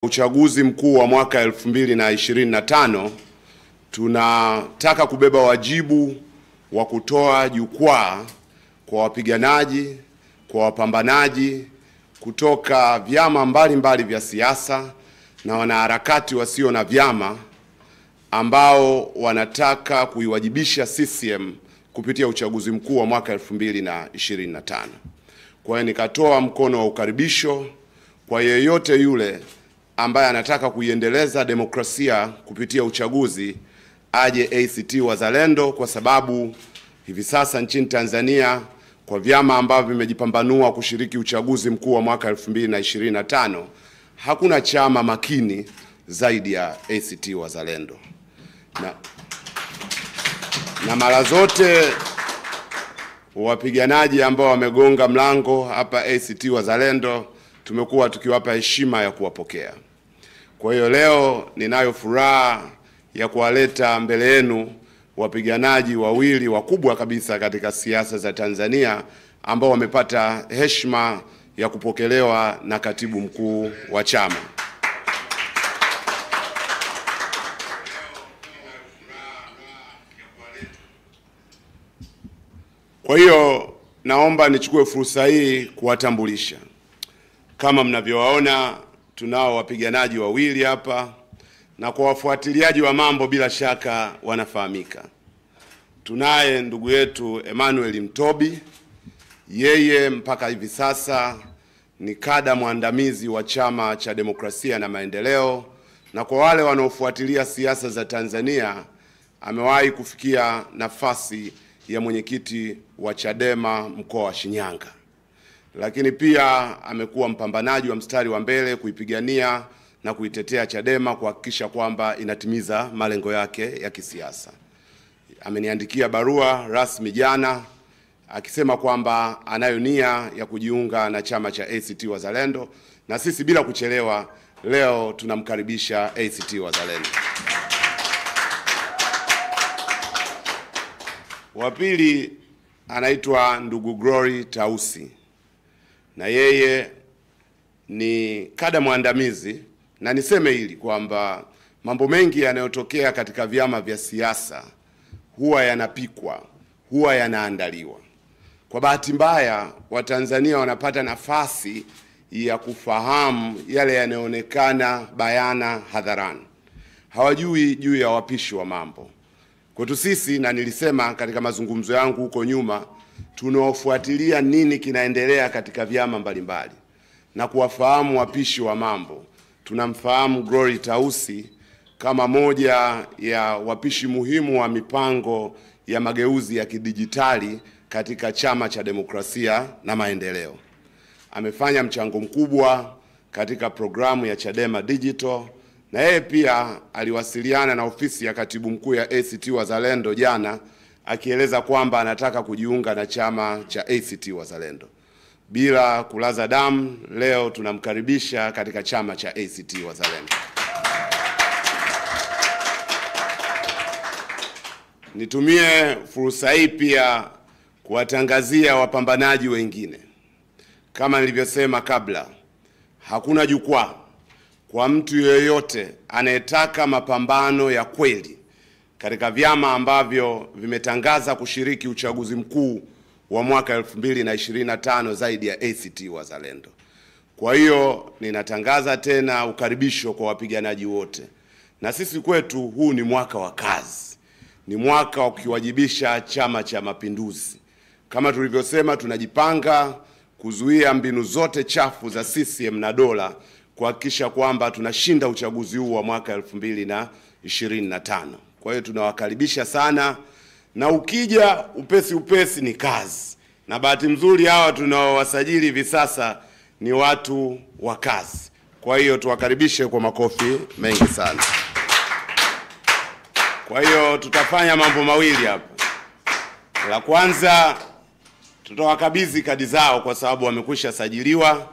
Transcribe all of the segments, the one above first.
Uchaguzi mkuu wa mwaka 2025 tunataka kubeba wajibu wa kutoa jukwaa kwa wapiganaji, kwa wapambanaji kutoka vyama mbalimbali vya siasa na wanaharakati wasio na vyama ambao wanataka kuiwajibisha CCM kupitia uchaguzi mkuu wa mwaka 2025. Kwa hiyo nikatoa mkono wa ukaribisho kwa yeyote yule ambaye anataka kuiendeleza demokrasia kupitia uchaguzi aje ACT Wazalendo, kwa sababu hivi sasa nchini Tanzania kwa vyama ambavyo vimejipambanua kushiriki uchaguzi mkuu wa mwaka 2025 hakuna chama makini zaidi ya ACT Wazalendo. Na mara zote wapiganaji ambao wamegonga mlango hapa ACT Wazalendo tumekuwa tukiwapa heshima ya kuwapokea. Kwa hiyo leo ninayo furaha ya kuwaleta mbele yenu wapiganaji wawili wakubwa kabisa katika siasa za Tanzania ambao wamepata heshima ya kupokelewa na katibu mkuu wa chama. Kwa hiyo naomba nichukue fursa hii kuwatambulisha. Kama mnavyowaona tunao wapiganaji wawili hapa, na kwa wafuatiliaji wa mambo bila shaka wanafahamika. Tunaye ndugu yetu Emmanuel Mtobi, yeye mpaka hivi sasa ni kada mwandamizi wa Chama cha Demokrasia na Maendeleo, na kwa wale wanaofuatilia siasa za Tanzania amewahi kufikia nafasi ya mwenyekiti wa Chadema mkoa wa Shinyanga. Lakini pia amekuwa mpambanaji wa mstari wa mbele kuipigania na kuitetea Chadema kuhakikisha kwamba inatimiza malengo yake ya kisiasa. Ameniandikia barua rasmi jana akisema kwamba anayo nia ya kujiunga na chama cha ACT Wazalendo, na sisi bila kuchelewa leo tunamkaribisha ACT Wazalendo. Wa pili anaitwa ndugu Glory Tausi, na yeye ni kada mwandamizi, na niseme hili kwamba mambo mengi yanayotokea katika vyama vya siasa huwa yanapikwa, huwa yanaandaliwa. Kwa bahati mbaya Watanzania wanapata nafasi ya kufahamu yale yanayoonekana bayana hadharani, hawajui juu ya wapishi wa mambo. Kwetu sisi, na nilisema katika mazungumzo yangu huko nyuma, tunaofuatilia nini kinaendelea katika vyama mbalimbali na kuwafahamu wapishi wa mambo. Tunamfahamu Glory Tausi kama moja ya wapishi muhimu wa mipango ya mageuzi ya kidijitali katika Chama cha Demokrasia na Maendeleo. Amefanya mchango mkubwa katika programu ya Chadema Digital, na yeye pia aliwasiliana na ofisi ya katibu mkuu ya ACT Wazalendo jana akieleza kwamba anataka kujiunga na chama cha ACT Wazalendo. Bila kulaza damu, leo tunamkaribisha katika chama cha ACT Wazalendo. Nitumie fursa hii pia kuwatangazia wapambanaji wengine. Kama nilivyosema kabla, hakuna jukwaa kwa mtu yeyote anayetaka mapambano ya kweli katika vyama ambavyo vimetangaza kushiriki uchaguzi mkuu wa mwaka 2025 zaidi ya ACT Wazalendo. Kwa hiyo ninatangaza tena ukaribisho kwa wapiganaji wote. Na sisi kwetu huu ni mwaka wa kazi. Ni mwaka wa kukiwajibisha Chama cha Mapinduzi. Kama tulivyosema, tunajipanga kuzuia mbinu zote chafu za CCM na dola kuhakikisha kwamba tunashinda uchaguzi huu wa mwaka 2025. Kwa hiyo tunawakaribisha sana, na ukija upesi ni kazi. Na bahati nzuri hawa tunaowasajili hivi sasa ni watu wa kazi. Kwa hiyo tuwakaribishe kwa makofi mengi sana. Kwa hiyo tutafanya mambo mawili hapa. La kwanza, tutawakabidhi kadi zao kwa sababu wamekwisha sajiliwa,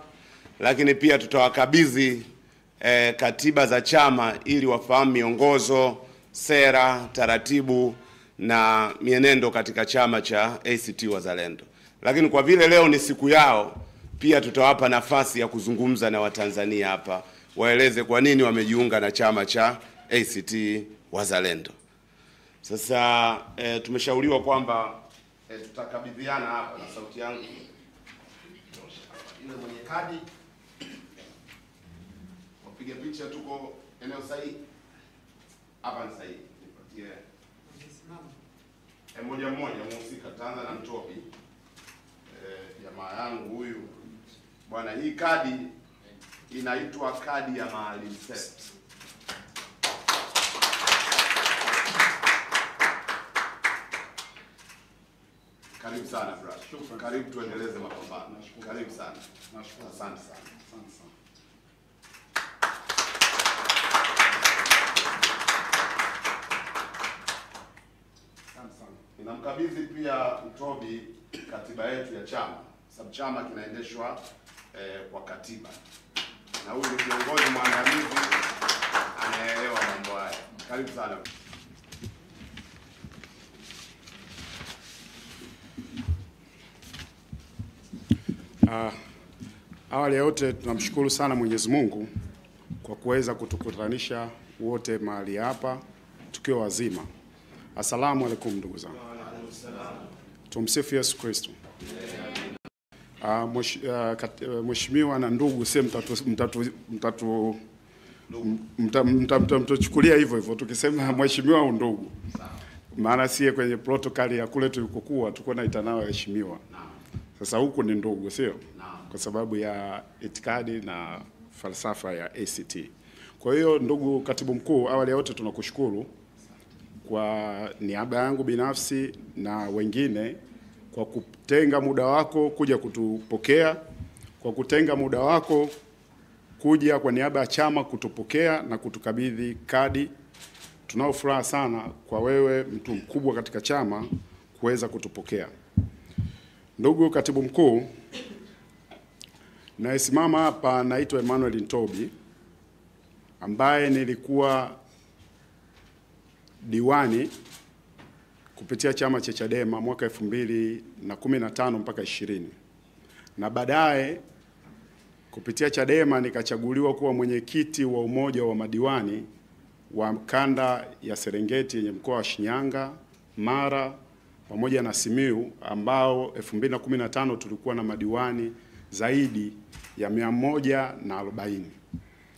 lakini pia tutawakabidhi katiba za chama ili wafahamu miongozo, sera, taratibu na mienendo katika chama cha ACT Wazalendo. Lakini kwa vile leo ni siku yao, pia tutawapa nafasi ya kuzungumza na Watanzania hapa waeleze kwa nini wamejiunga na chama cha ACT Wazalendo. Sasa tumeshauriwa kwamba tutakabidhiana hapa, na sauti yangu ile mwenye kadi wapiga picha, tuko eneo sahihi hapa, ni sahihi. Nipatie mmoja mmoja mhusika. Taanza na Mtobi, jamaa yangu huyu bwana. Hii kadi inaitwa kadi ya Maalim Seif. Karibu sana brother. Karibu tuendeleze mapambano. Karibu sana. Nashukuru. Asante sana. Asante sana. Ninamkabidhi pia Mtobi katiba yetu ya chama, sababu chama kinaendeshwa kwa katiba, na huyu ni kiongozi mwandamizi anaelewa mambo haya. Karibu sana. Awali ya yote tunamshukuru sana Mwenyezi Mungu kwa kuweza kutukutanisha wote mahali hapa tukiwa wazima. Asalamu alaykum ndugu zangu. Tumsifu Yesu Kristo. Mheshimiwa na ndugu, mtachukulia hivyo hivyo tukisema mheshimiwa au ndugu, maana sie kwenye protokali ya kule tulikokuwa tulikuwa naita nao heshimiwa. Sasa huku ni ndugu, sio? Kwa sababu ya itikadi na falsafa ya ACT. Kwa hiyo ndugu katibu mkuu, awali ya yote tunakushukuru kwa niaba yangu binafsi na wengine kwa kutenga muda wako kuja kutupokea, kwa kutenga muda wako kuja kwa niaba ya chama kutupokea na kutukabidhi kadi. Tunao furaha sana kwa wewe, mtu mkubwa katika chama, kuweza kutupokea. Ndugu katibu mkuu, nayesimama hapa naitwa Emmanuel Ntobi, ambaye nilikuwa diwani kupitia chama cha Chadema mwaka 2015 mpaka 20, na baadaye kupitia Chadema nikachaguliwa kuwa mwenyekiti wa umoja wa madiwani wa kanda ya Serengeti yenye mkoa wa Shinyanga, Mara pamoja na Simiyu, ambao 2015 tulikuwa na madiwani zaidi ya 140.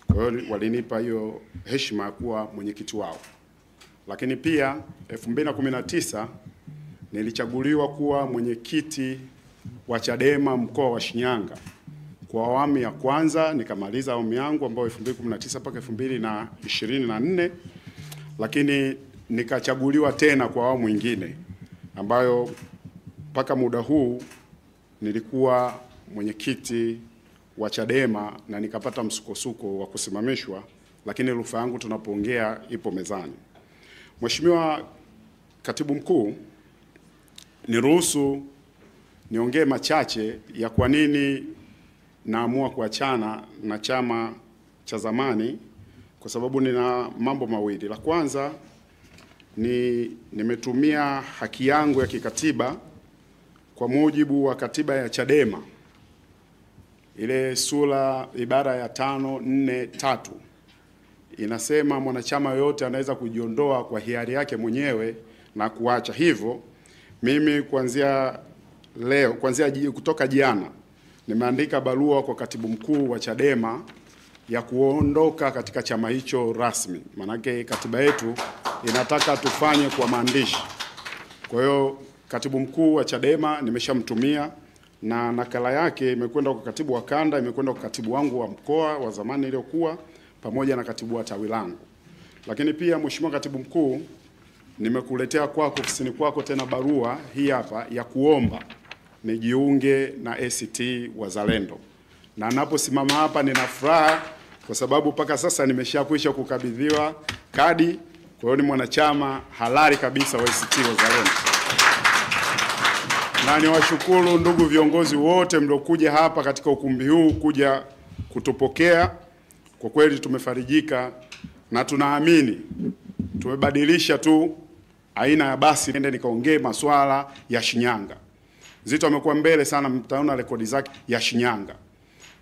Kwa hiyo walinipa hiyo heshima ya kuwa mwenyekiti wao. Lakini pia 2019 nilichaguliwa kuwa mwenyekiti wa Chadema mkoa wa Shinyanga kwa awamu ya kwanza, nikamaliza awamu yangu ambayo 2019 mpaka 2024, lakini nikachaguliwa tena kwa awamu nyingine ambayo mpaka muda huu nilikuwa mwenyekiti wa Chadema na nikapata msukosuko wa kusimamishwa, lakini rufaa yangu tunapoongea ipo mezani. Mheshimiwa Katibu Mkuu, niruhusu niongee machache ya kwa nini naamua kuachana na chama cha zamani, kwa sababu nina mambo mawili. La kwanza nimetumia haki yangu ya kikatiba kwa mujibu wa katiba ya Chadema, ile sura ibara ya 543 inasema mwanachama yoyote anaweza kujiondoa kwa hiari yake mwenyewe na kuacha. Hivyo mimi kuanzia kutoka jana nimeandika barua kwa katibu mkuu wa Chadema ya kuondoka katika chama hicho rasmi. Manake katiba yetu inataka tufanye kwa maandishi. Kwa hiyo katibu mkuu wa Chadema nimeshamtumia, na nakala yake imekwenda kwa katibu wa kanda, imekwenda kwa katibu wangu wa mkoa wa zamani iliyokuwa, pamoja na katibu wa tawi langu. Lakini pia Mheshimiwa Katibu Mkuu, nimekuletea kwako ofisini kwako tena barua hii hapa ya kuomba nijiunge na ACT Wazalendo. Na naposimama hapa nina furaha kwa sababu mpaka sasa nimeshakwisha kukabidhiwa kadi. Kwa hiyo ni mwanachama halali kabisa wa ACT Wazalendo. Na niwashukuru ndugu viongozi wote mliokuja hapa katika ukumbi huu kuja kutupokea. Kwa kweli tumefarijika na tunaamini tumebadilisha tu aina ya basi. Nende nikaongee masuala ya Shinyanga. Zito amekuwa mbele sana, mtaona rekodi zake ya Shinyanga.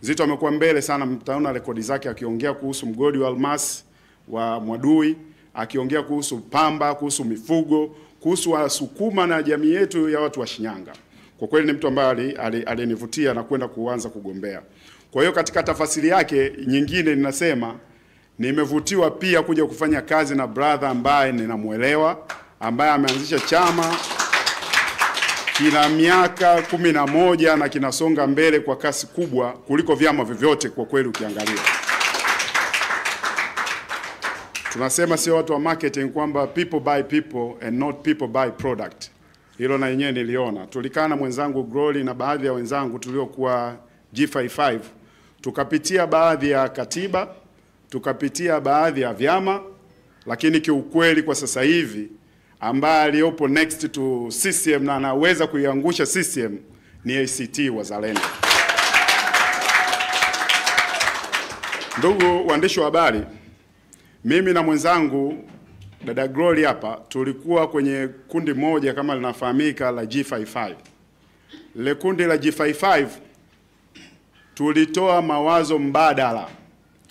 Zitto amekuwa mbele sana, mtaona rekodi zake akiongea kuhusu mgodi wa almasi wa Mwadui, akiongea kuhusu pamba, kuhusu mifugo, kuhusu Wasukuma na jamii yetu ya watu wa Shinyanga. Kwa kweli ni mtu ambaye alinivutia na kwenda kuanza kugombea. Kwa hiyo katika tafasiri yake nyingine ninasema nimevutiwa pia kuja kufanya kazi na brother ambaye ninamuelewa, ambaye ameanzisha chama kina miaka 11 na kinasonga mbele kwa kasi kubwa kuliko vyama vyovyote kwa kweli ukiangalia. Tunasema sio watu wa marketing kwamba people buy people and not people buy product. Hilo na yenyewe niliona. Tulikana mwenzangu Glory na baadhi ya wenzangu tuliokuwa G55, tukapitia baadhi ya katiba, tukapitia baadhi ya vyama, lakini kiukweli kwa sasa hivi ambaye aliyopo next to CCM na anaweza kuiangusha CCM ni ACT Wazalendo. Ndugu waandishi wa habari, mimi na mwenzangu dada Glory hapa tulikuwa kwenye kundi moja kama linafahamika la G55. Ile kundi la G55 tulitoa mawazo mbadala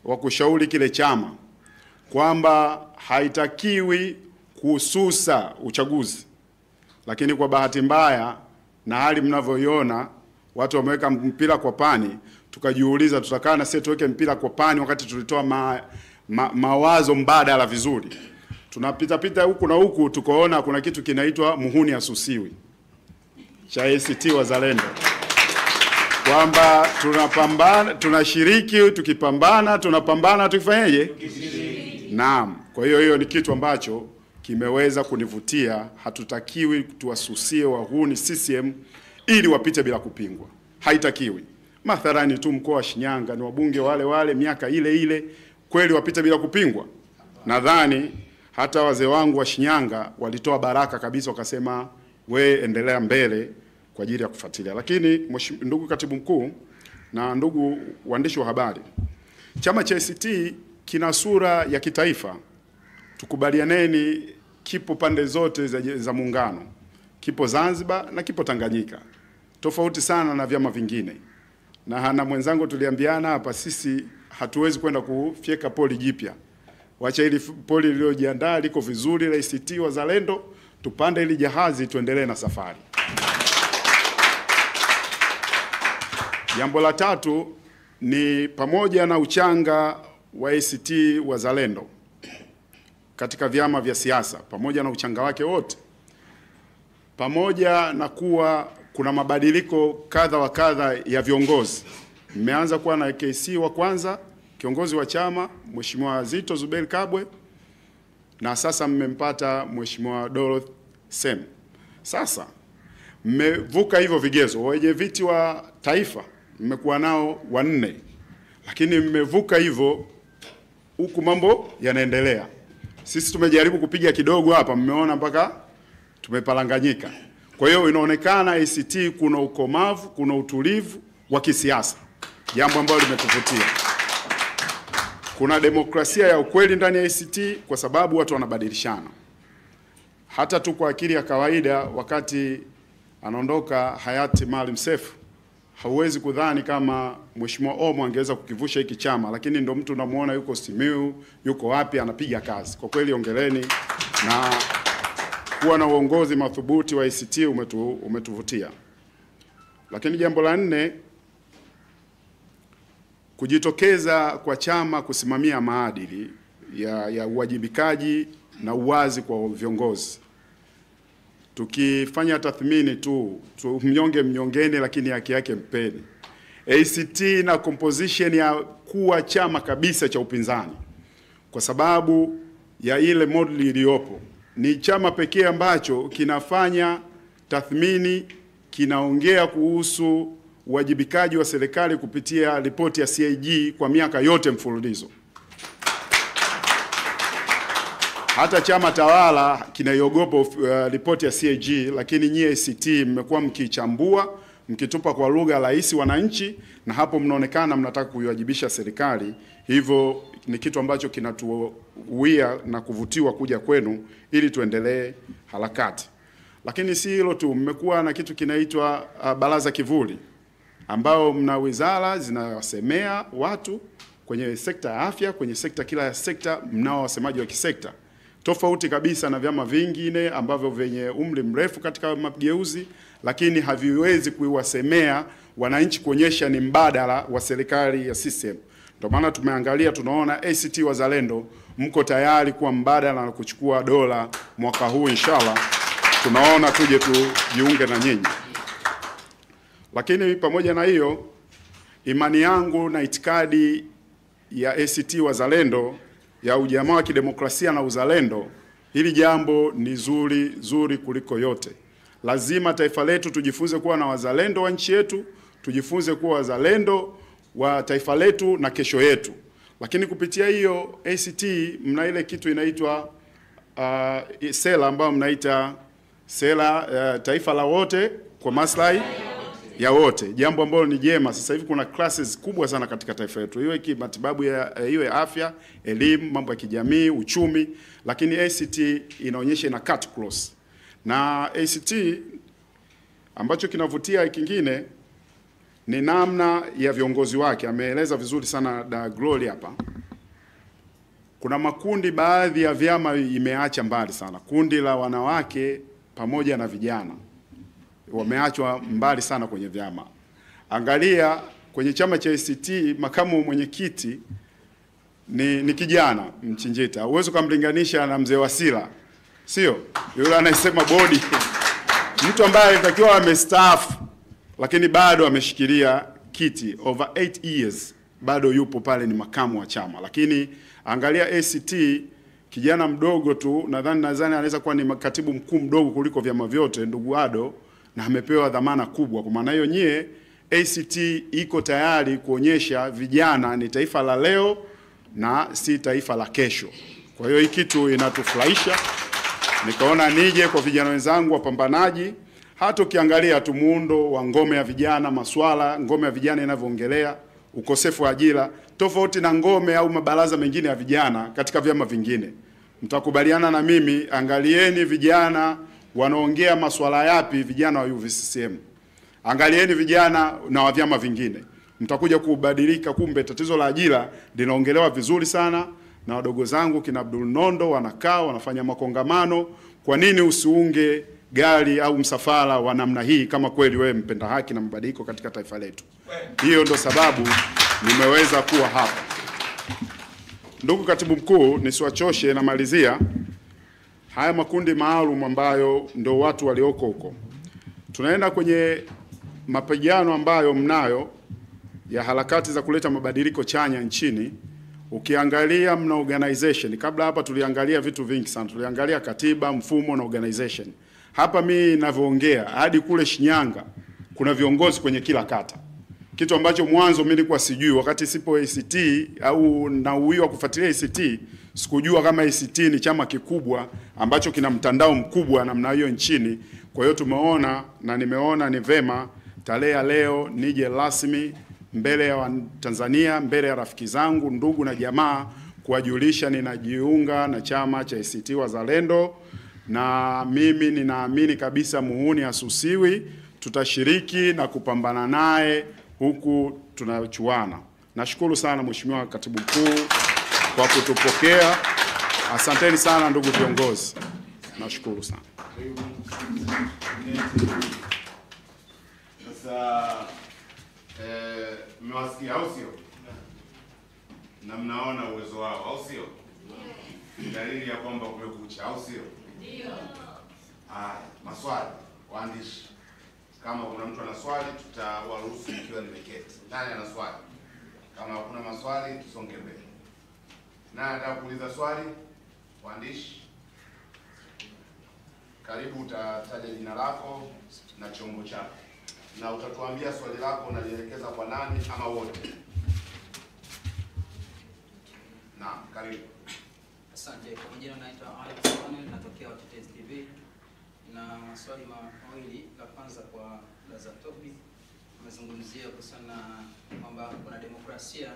wa kushauri kile chama kwamba haitakiwi kuhususa uchaguzi. Lakini kwa bahati mbaya na hali mnavyoiona watu wameweka mpira kwa pani, tukajiuliza tutakaa na sisi tuweke mpira kwa pani wakati tulitoa mawazo mbadala vizuri. Tunapita huku na huku tukaona kuna kitu kinaitwa muhuni asusiwi cha ACT Wazalendo, kwamba tunapambana, tunashiriki, tukipambana tunapambana, tukifanyaje? Naam. Kwa hiyo ni kitu ambacho kimeweza kunivutia. Hatutakiwi tuwasusie wahuni CCM ili wapite bila kupingwa, haitakiwi. Mathalani tu mkoa wa Shinyanga ni wabunge wale miaka ile kweli wapite bila kupingwa? Nadhani hata wazee wangu wa Shinyanga walitoa baraka kabisa, wakasema we endelea mbele kwa ajili ya kufuatilia. Lakini ndugu katibu mkuu na ndugu waandishi wa habari, chama cha ACT kina sura ya kitaifa. Tukubalianeni, kipo pande zote za muungano, kipo Zanzibar na kipo Tanganyika, tofauti sana na vyama vingine. Na mwenzangu tuliambiana hapa, sisi hatuwezi kwenda kufyeka poli jipya. Wacha ili poli lililojiandaa liko vizuri la ACT Wazalendo, tupande ili jahazi tuendelee na safari. Jambo la tatu ni pamoja na uchanga wa ACT Wazalendo katika vyama vya siasa, pamoja na uchanga wake wote, pamoja na kuwa kuna mabadiliko kadha wa kadha ya viongozi. Mmeanza kuwa na KC wa kwanza, kiongozi wa chama Mheshimiwa Zitto Zuberi Kabwe, na sasa mmempata Mheshimiwa Dorothy Sem. Sasa mmevuka hivyo vigezo. Wenye viti wa taifa mmekuwa nao 4, lakini mmevuka hivyo, huku mambo yanaendelea. Sisi tumejaribu kupiga kidogo hapa, mmeona mpaka tumepalanganyika. Kwa hiyo inaonekana ACT kuna ukomavu, kuna utulivu wa kisiasa, jambo ambalo limetuvutia. Kuna demokrasia ya ukweli ndani ya ACT kwa sababu watu wanabadilishana. Hata tu kwa akili ya kawaida, wakati anaondoka hayati Maalim Seif, hauwezi kudhani kama Mheshimiwa Omo angeweza kukivusha hiki chama, lakini ndo mtu unamuona yuko Simiyu, yuko wapi, anapiga kazi. Kwa kweli ongeleni, na kuwa na uongozi madhubuti wa ACT umetuvutia. Lakini jambo la 4, kujitokeza kwa chama kusimamia maadili ya uwajibikaji na uwazi kwa viongozi. Tukifanya tathmini tu mnyonge mnyongeni, lakini haki yake mpeni. ACT na composition ya kuwa chama kabisa cha upinzani kwa sababu ya ile model iliyopo. Ni chama pekee ambacho kinafanya tathmini, kinaongea kuhusu uwajibikaji wa serikali kupitia ripoti ya CAG kwa miaka yote mfululizo. Hata chama tawala kinaiogopa ripoti ya CAG, lakini nyie ACT mmekuwa mkichambua, mkitupa kwa lugha rahisi wananchi, na hapo mnaonekana mnataka kuiwajibisha serikali. Hivyo ni kitu ambacho kinatuwia na kuvutiwa kuja kwenu ili tuendelee harakati. Lakini si hilo tu, mmekuwa na kitu kinaitwa baraza kivuli. ambao mna wizara zinawasemea watu kwenye sekta ya afya, kwenye sekta kila ya sekta mnao wasemaji wa kisekta, tofauti kabisa na vyama vingine ambavyo vyenye umri mrefu katika mageuzi, lakini haviwezi kuwasemea wananchi kuonyesha ni mbadala wa serikali ya CCM. Ndio maana tumeangalia, tunaona ACT Wazalendo mko tayari kuwa mbadala na kuchukua dola mwaka huu inshallah. Tunaona tuje tujiunge na nyinyi. Lakini pamoja na hiyo, imani yangu na itikadi ya ACT Wazalendo ya ujamaa wa kidemokrasia na uzalendo, hili jambo ni zuri kuliko yote. Lazima taifa letu tujifunze kuwa na wazalendo wa nchi yetu, tujifunze kuwa wazalendo wa taifa letu na kesho yetu. Lakini kupitia hiyo ACT mna ile kitu inaitwa sera ambayo mnaita sera taifa la wote kwa maslahi ya wote, jambo ambalo ni jema. Sasa hivi kuna classes kubwa sana katika taifa letu, iwe kimatibabu, iwe afya, elimu, mambo ya kijamii, uchumi, lakini ACT inaonyesha ina cut close. Na ACT ambacho kinavutia kingine ni namna ya viongozi wake. Ameeleza vizuri sana da Glory hapa. Kuna makundi, baadhi ya vyama imeacha mbali sana. Kundi la wanawake pamoja na vijana wameachwa mbali sana kwenye vyama. Angalia kwenye chama cha ACT, makamu mwenyekiti ni kijana Mchinjita. Huwezi kumlinganisha na mzee Wasira, sio? Yule anayesema bodi, mtu ambaye alitakiwa amestaafu lakini bado ameshikilia kiti over 8 years, bado yupo pale, ni makamu wa chama. Lakini angalia ACT, kijana mdogo tu, nadhani anaweza kuwa ni katibu mkuu mdogo kuliko vyama vyote, ndugu Ado, na amepewa dhamana kubwa. Kwa maana hiyo nyie ACT iko tayari kuonyesha vijana ni taifa la leo na si taifa la kesho. Kwa hiyo hii kitu inatufurahisha. Nikaona nije kwa vijana wenzangu wapambanaji. Hata ukiangalia tu muundo wa ngome ya vijana, maswala ngome ya vijana inavyoongelea ukosefu wa ajira, tofauti na ngome au mabaraza mengine ya vijana katika vyama vingine. Mtakubaliana na mimi, angalieni vijana wanaongea maswala yapi, vijana wa UVCCM. Angalieni vijana na wa vyama vingine. Mtakuja kubadilika, kumbe tatizo la ajira linaongelewa vizuri sana na wadogo zangu kina Abdul Nondo wanakaa wanafanya makongamano. Kwa nini usiunge gari au msafara wa namna hii kama kweli wewe mpenda haki na mabadiliko katika taifa letu? Hiyo ndo sababu nimeweza kuwa hapa. Ndugu katibu mkuu, nisiwachoshe, na malizia haya makundi maalum ambayo ndo watu walioko huko. Tunaenda kwenye mapigano ambayo mnayo ya harakati za kuleta mabadiliko chanya nchini. Ukiangalia mna organization. Kabla hapa tuliangalia vitu vingi sana. Tuliangalia katiba, mfumo na organization. Hapa mimi ninavyoongea hadi kule Shinyanga kuna viongozi kwenye kila kata. Kitu ambacho mwanzo mimi nilikuwa sijui wakati sipo ACT au na uwiwa kufuatilia ACT, sikujua kama ACT ni chama kikubwa ambacho kina mtandao mkubwa namna hiyo nchini. Kwa hiyo tumeona na nimeona ni vema tarehe ya leo nije rasmi mbele ya Tanzania, mbele ya rafiki zangu, ndugu na jamaa, kuwajulisha ninajiunga na chama cha ACT Wazalendo, na mimi ninaamini kabisa muhuni asusiwi. Tutashiriki na kupambana naye huku tunachuana. Nashukuru sana Mheshimiwa Katibu Mkuu kwa kutupokea. Asanteni sana ndugu viongozi. Nashukuru sana. Sasa mmewasikia au sio? Na mnaona uwezo wao au sio? Dalili ya kwamba kumekucha au sio? Ndio. Maswali waandishi. Kama kuna mtu ana swali tutawaruhusu ikiwa nimeketi. Nani ana swali? Kama hakuna maswali tusonge mbele. Nani anataka kuuliza swali? Waandishi. Karibu, utataja jina lako na chombo chako. Na utatuambia swali lako unalielekeza kwa nani ama wote. Naam, karibu. Asante. Kwa majina naitwa Alex Manuel, natokea Watetezi TV. Na maswali mawili. La kwanza kwa Lazatopi, amezungumzia kuhusiana kwamba kuna demokrasia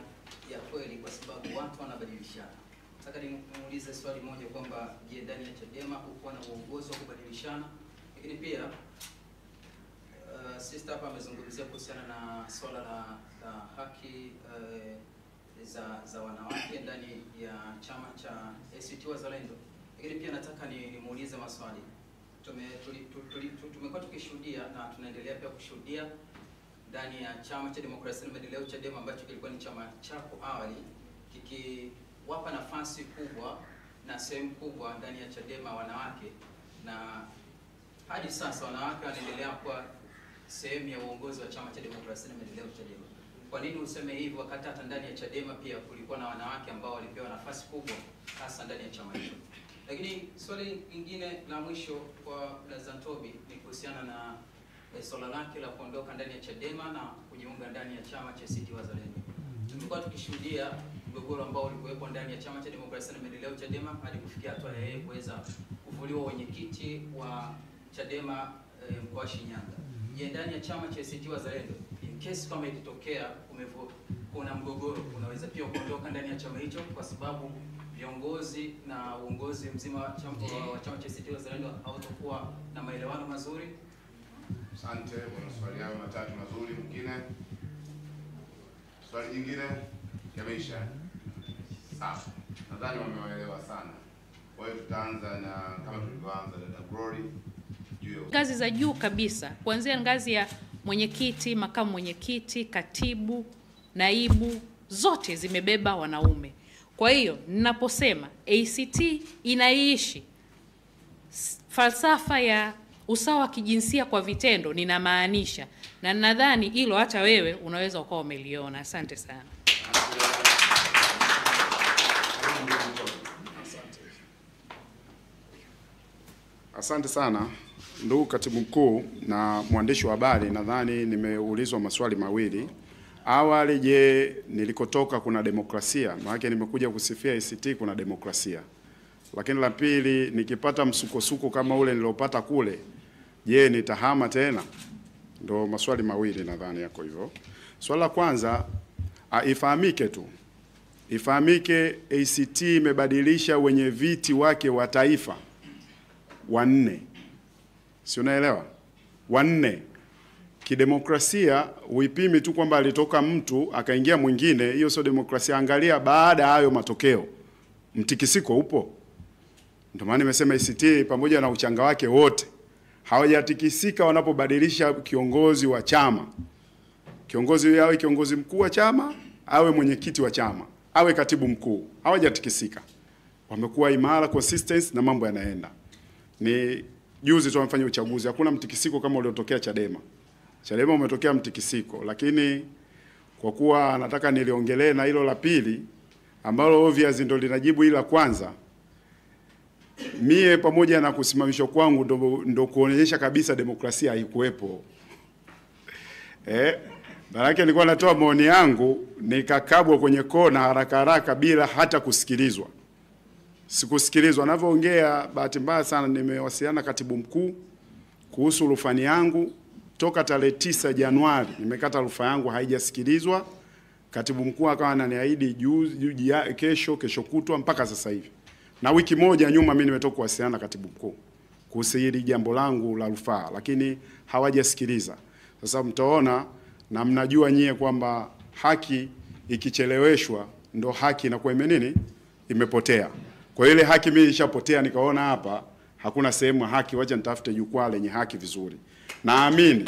ya kweli kwa sababu watu wanabadilishana. Nataka nimuulize swali moja kwamba je, ndani ya Chadema kuwa na uongozi wa kubadilishana? Lakini pia sister hapa amezungumzia kuhusiana na swala la haki za wanawake ndani ya chama cha ACT Wazalendo. Lakini pia nataka nimuulize maswali. Tumekuwa tukishuhudia na tunaendelea pia kushuhudia ndani ya chama cha demokrasia na maendeleo Chadema, ambacho kilikuwa ni chama chako awali, kikiwapa nafasi kubwa na sehemu kubwa ndani ya Chadema wanawake, na hadi sasa wanawake wanaendelea kuwa sehemu ya uongozi wa chama cha demokrasia na maendeleo Chadema. Kwa nini useme hivi wakati hata ndani ya Chadema pia kulikuwa na wanawake ambao walipewa nafasi kubwa hasa ndani ya chama hicho? Lakini swali lingine la mwisho kwa Lazantobi ni kuhusiana na swala lake la kuondoka ndani ya Chadema na kujiunga ndani ya chama cha ACT Wazalendo. Tumekuwa tukishuhudia mgogoro ambao ulikuwepo ndani ya chama cha demokrasia na maendeleo Chadema hadi kufikia hatua ya yeye kuweza kuvuliwa wenyekiti wa Chadema mkoa wa Shinyanga. Je, ndani ya chama cha ACT Wazalendo, in case kama ikitokea kuna mgogoro, unaweza pia kuondoka ndani ya chama hicho kwa sababu viongozi na uongozi mzima wa chama cha ACT Wazalendo hawatakuwa na maelewano mazuri? Asante kwa maswali hayo matatu mazuri. Mwingine? Swali jingine? Yameisha. Sawa. Nadhani wamewaelewa sana. Kwa hiyo tutaanza na kama tulivyoanza na Glory juu ngazi za juu kabisa, kuanzia ngazi ya mwenyekiti, makamu mwenyekiti, katibu, naibu, zote zimebeba wanaume. Kwa hiyo ninaposema ACT inaishi falsafa ya usawa wa kijinsia kwa vitendo, ninamaanisha, na nadhani hilo hata wewe unaweza ukawa umeliona. Asante sana. Asante sana ndugu katibu mkuu na mwandishi wa habari. Nadhani nimeulizwa maswali mawili. Awali, je, nilikotoka kuna demokrasia? Maana nimekuja kusifia ACT kuna demokrasia. Lakini la pili, nikipata msukosuko kama ule nilopata kule, je, nitahama tena? Ndio maswali mawili nadhani yako hivyo. Swali la kwanza, ifahamike ACT imebadilisha wenye viti wake wa taifa wanne. Si unaelewa? Wanne. Kidemokrasia uipimi tu kwamba alitoka mtu akaingia mwingine, hiyo sio demokrasia. Angalia baada ya hayo matokeo, mtikisiko upo. Ndio maana nimesema ACT pamoja na uchanga wake wote hawajatikisika wanapobadilisha kiongozi wa chama. Kiongozi yawe kiongozi mkuu wa chama, awe mwenyekiti wa chama, awe katibu mkuu, hawajatikisika. Wamekuwa imara, consistency, na mambo yanaenda. Ni juzi tu wamefanya uchaguzi, hakuna mtikisiko kama uliotokea Chadema. Chadema umetokea mtikisiko, lakini kwa kuwa nataka niliongelee na hilo la pili ambalo obvious ndio linajibu ila kwanza, mie pamoja na kusimamishwa kwangu ndo kuonyesha kabisa demokrasia haikuwepo. Maana nilikuwa natoa maoni yangu nikakabwa kwenye kona haraka bila hata kusikilizwa. Sikusikilizwa ninavyoongea. Bahati mbaya sana nimewasiliana katibu mkuu kuhusu rufani yangu toka tarehe 9 Januari. Nimekata rufaa yangu, haijasikilizwa. Katibu mkuu akawa ananiahidi kesho kutwa mpaka sasa hivi. Na wiki moja nyuma mimi nimetoka kuwasiliana na katibu mkuu kuhusu hili jambo langu la rufaa, lakini hawajasikiliza. Sasa mtaona na mnajua nyie kwamba haki ikicheleweshwa ndo haki inakuwa imepotea. Kwa ile haki mimi nishapotea, nikaona hapa hakuna sehemu haki, wacha nitafute jukwaa lenye haki vizuri. Naamini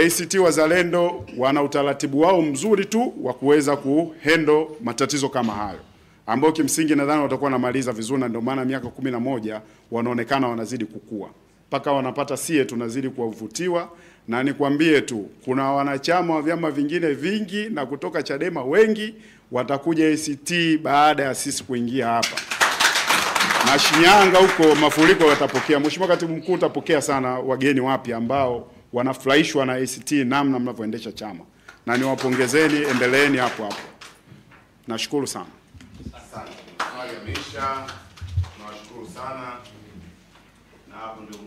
ACT Wazalendo wana utaratibu wao mzuri tu wa kuweza kuhandle matatizo kama hayo, ambao kimsingi nadhani watakuwa namaliza vizuri, na ndio maana miaka 11 wanaonekana wanazidi kukua. Mpaka wanapata sie tunazidi kuwavutiwa. Na nikwambie tu, kuna wanachama wa vyama vingine vingi na kutoka Chadema wengi watakuja ACT baada ya sisi kuingia hapa. Na Shinyanga huko mafuriko watapokea. Mheshimiwa Katibu Mkuu, utapokea sana wageni wapya ambao wanafurahishwa na ACT namna mnavyoendesha chama. Na niwapongezeni, endeleeni hapo. Nashukuru sana. Asante. Swali yameisha. Tunawashukuru sana. Na hapo ndio